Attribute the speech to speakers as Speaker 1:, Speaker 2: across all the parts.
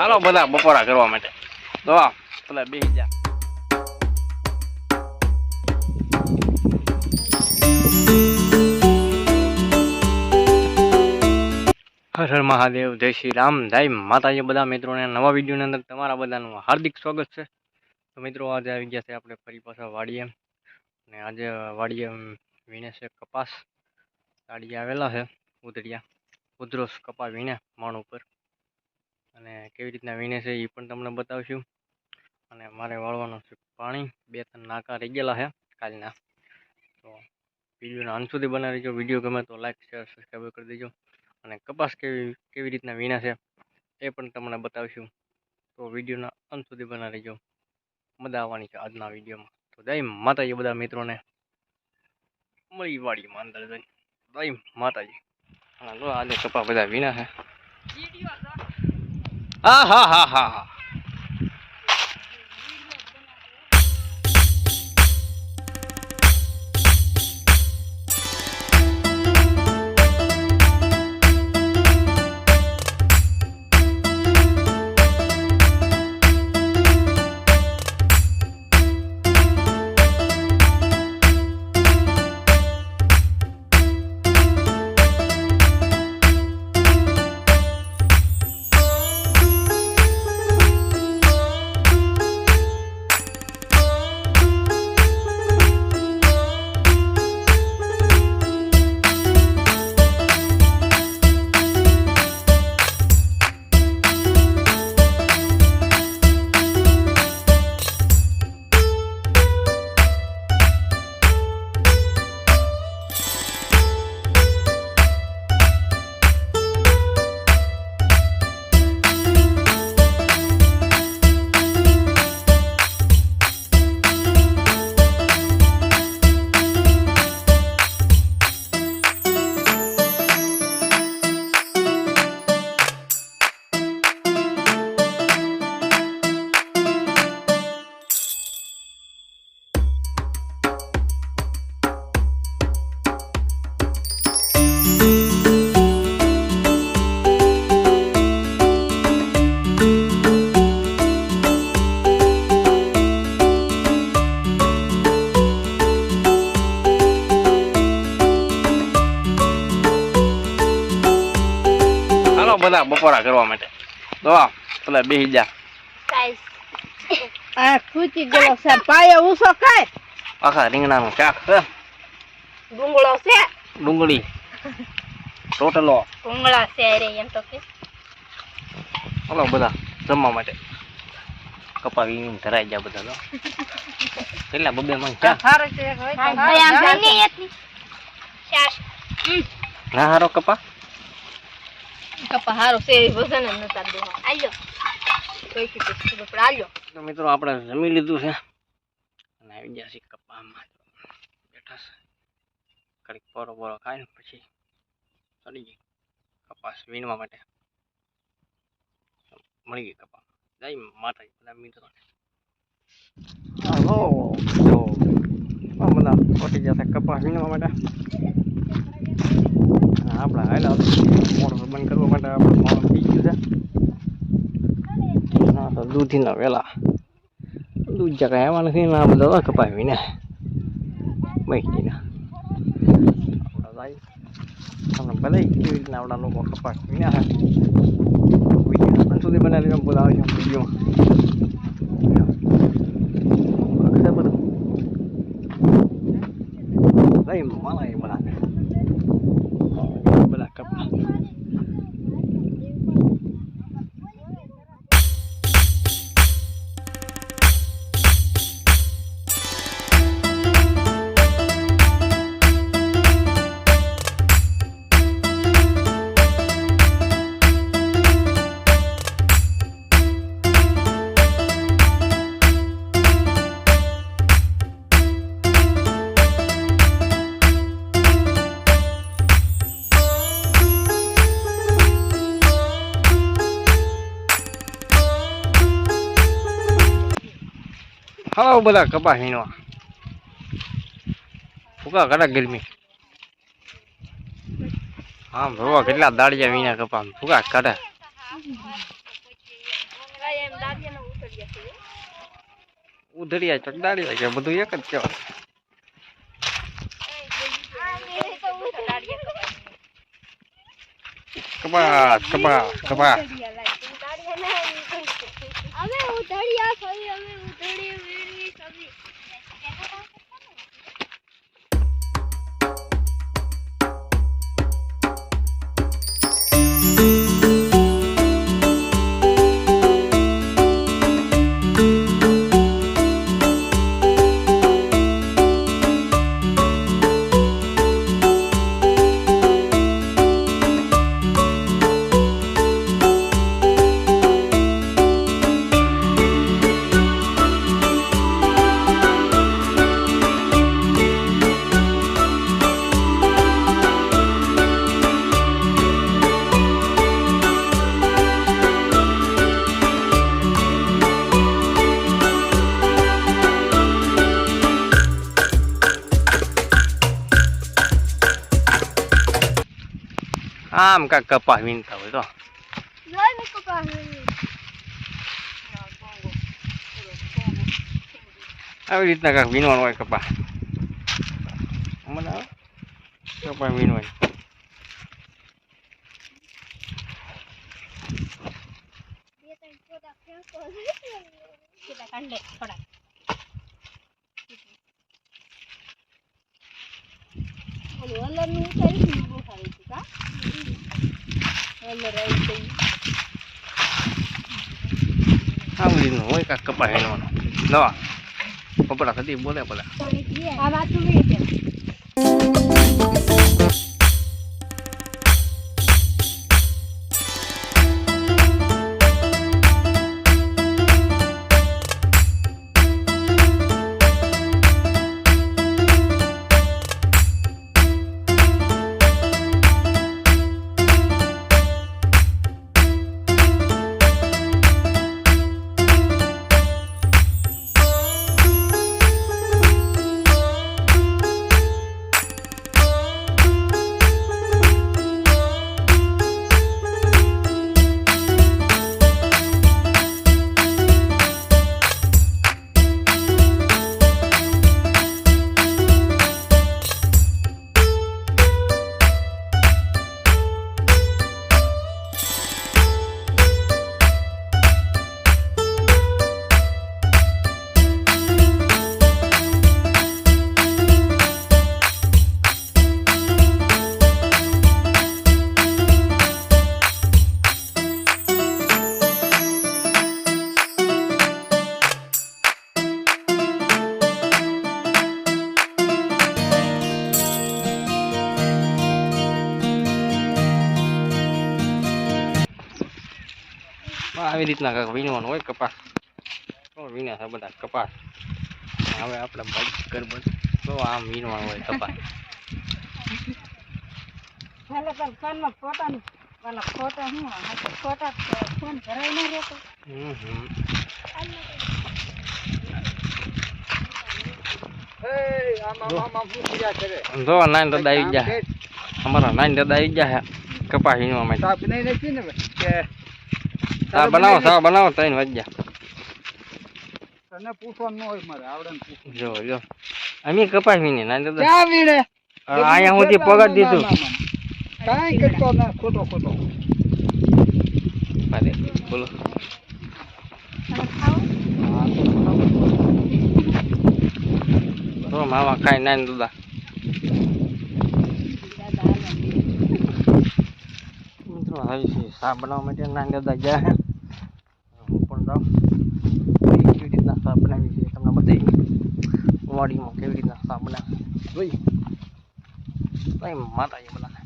Speaker 1: હાલો બધા બપોરા કરવા માટે તો પેલા બેસી જા. હર હર મહાદેવ, જય શ્રી રામ, જય માતાજી. બધા મિત્રોને નવા વિડીયોની અંદર તમારા બધાનું હાર્દિક સ્વાગત છે. તો મિત્રો આજે આવી ગયા છે આપણે ફરી પાછા વાડીએ, અને આજે વાડીએ વીણે છે કપાસ. તાળીએ આવેલા છે ઉધરોસ કપા વીણે માણ ઉપર, અને કેવી રીતના વીણે છે એ પણ તમને બતાવશું. અને મારે વાળવાનું છે પાણી, 2-3 નાકા રહી ગયેલા છે કાલના. તો વિડીયોના અંત સુધી બનાવી દેજો. વિડીયો ગમે તો લાઈક શેર સબસ્ક્રાઈબ કરી દેજો. અને કપાસ કેવી રીતના વીણા છે એ પણ તમને બતાવશું. તો વિડીયોના અંત સુધી બનાવી દેજો. મજા આવવાની છે આજના વિડીયોમાં. તો જય માતાજી બધા મિત્રોને. મળી વાડીમાં અંદર જઈ જય માતાજી. હા જો આજે કપા બધા વીણા છે. હા હા હા હા હા. બધા બપોરા કરવા માટે તો પેલા બેસી જા.
Speaker 2: આ ખૂચી ગયો છે પાયો ઊંચો કર.
Speaker 1: આખા રીંગણાનું શાક છે.
Speaker 2: ડુંગળો છે.
Speaker 1: ડુંગળી રોટલો.
Speaker 2: ડુંગળા છે રે એમ તો કે.
Speaker 1: હાલો બધા જમવા માટે. કપા વીણીને ધરાઈ જા બધા. કેટલા બબે મણ ચા
Speaker 2: હારો છે હોય ભાઈ આમ જની એટલી ચાર
Speaker 1: ના હારો કપા
Speaker 2: હારો છે વજન જ નતા દો આલ્યો કોઈ કે બપડા આલ્યો.
Speaker 1: તો મિત્રો આપણે જમી લીધું છે અને આવી ગયા છે કપામાં. બેઠા છે કડીક પોરો ખાઈને પછી ચડી ગઈ કપાસ વીણવા માટે. મળી ગઈ કપા. જય માતાજી બધા મિત્રો. હાલો તો બધા પહોંચી ગયા છે કપાસ વીણવા માટે. આપણે હાલ મોટર બંધ કરવા માટે આપણે પાણી પી ગયું છે. હા તો દૂધીના વેલા દૂધ જગ્યા એવા નથી ને આ બધા કપાસ વીને મહીના આપણે ભલે કેવી રીતના આપણા લોકો કપાસ વીના છે. વિડીયો સુધી બનાવી બોલાવે છે વિડીયોમાં બધું લઈ માલા એ બધા કપા. હા બધા કપા વીણવા ફૂકા કડક ગરમી. આમ જોવા કેટલા દાડિયા વીણા કપા ફૂકા કાઢે. ઉધડિયા ચકદાડિયા કે બધું એક જ કહેવાય. કપાસ કપાસ કપાસ.
Speaker 2: અમે ઉધડિયા ખાવી, અમે ઉધડિયા વેડવી ખાવી.
Speaker 1: આમ કાંઈક કપાસ વીણતા હોય તો
Speaker 2: જોઈ ને કપાસ વેડવી.
Speaker 1: આવી રીતના કાંઈક વીણવાનું હોય કપાસ. મને આવે કપાસ વીણવાની.
Speaker 2: બે ત્રણ ફોટા ફેંકો. કેટલા કાંડે થોડા. ઓલું હલરનું ઉતારી બહુ સારું છે કા. હલર આવી ગઈ.
Speaker 1: આવી રીતનું હોય કાંઈક કપાસ વીણવાનું. નવા કપડા થતી બોલે બધા.
Speaker 2: આ વાતું વે છે.
Speaker 1: આવી રીતના કાંઈક વીણવાનું હોય કપાસ. તો વીણ્યા છે બધા કપાસ. હવે આપણે બાઈક કરવું તો આમ વીણવાનું હોય કપાસ.
Speaker 2: હાલે પર કાનમાં ફોટા ની વાલા ફોટા હું આ તો ફોટા ફોન ભરાઈ ન રહેતો.
Speaker 1: જો નાની દાદા આવી ગયા. અમારા નાની દાદા આવી ગયા છે કપાસ વીણવા માટે. સા બનાવો 3 વાગ્યા.
Speaker 3: તને પૂછવાનું ન હોય મારે આવડે ને પૂછવું.
Speaker 1: જો જો અમે કપાસ વીણી નાની દાદા
Speaker 3: ક્યાં વીણે
Speaker 1: અહીંયા સુધી પગાર દીધું.
Speaker 3: કાંઈ કરતો ના ખોટો ખોટો.
Speaker 1: અરે બોલો
Speaker 2: તમે ખાઓ.
Speaker 1: તો મામા કાંઈ નાની દાદા મિત્રો આવી છે સા બનાવવા માટે નાની દાદા ગયા છે. હું પણ જાઉં કેવી રીતના સા બનાવી છે તમને બતાવી વાડીમાં કેવી રીતના સા બનાવે જોઈ માતાજી બધા.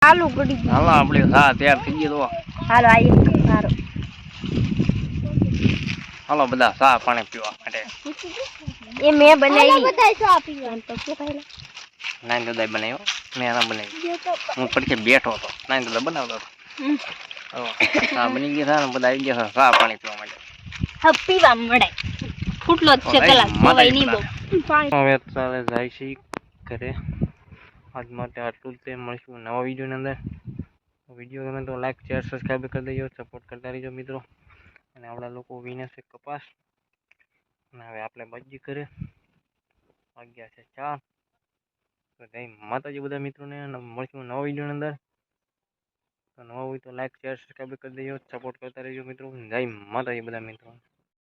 Speaker 2: આલુ ગડી
Speaker 1: હાલો આપણે સા તૈયાર થઈ ગયો.
Speaker 2: હાલો આઈએ સારું.
Speaker 1: હાલો બધા સા પાણી પીવા માટે.
Speaker 2: એ મેં બનાવી બધા ચા પીવા તો કે પહેલા
Speaker 1: નાની દાદા બનાવ્યો મેં ના બનાવી. હું પડખે બેઠો હતો નાની દાદા બનાવતો હતો. સા બની ગયા ને બધા આવી ગયા સા પાણી પીવા માટે.
Speaker 4: હવે પીવા મળે ફૂટલો જ છે પેલા ખવાય નહીં બહુ
Speaker 1: હવે અત્યારે જાય છે ઘરે. આજ માટે આટલું જ તે. મળીશું નવા વિડીયોની અંદર. વિડીયો ગમે તો લાઈક શેર સબસ્ક્રાઈબ કરી દેજો, સપોર્ટ કરતા રહેજો મિત્રો. અને આપણા લોકો વીને છે કપાસ, અને હવે આપણે બાજી કરે વાગ્યા છે 4. તો જય માતાજી બધા મિત્રોને. અને મળીશું નવા વિડીયોની અંદર. તો નવા હોય તો લાઈક શેર સબસ્ક્રાઈબ કરી દેજો, સપોર્ટ કરતા રહેજો મિત્રો. જય માતાજી બધા મિત્રો.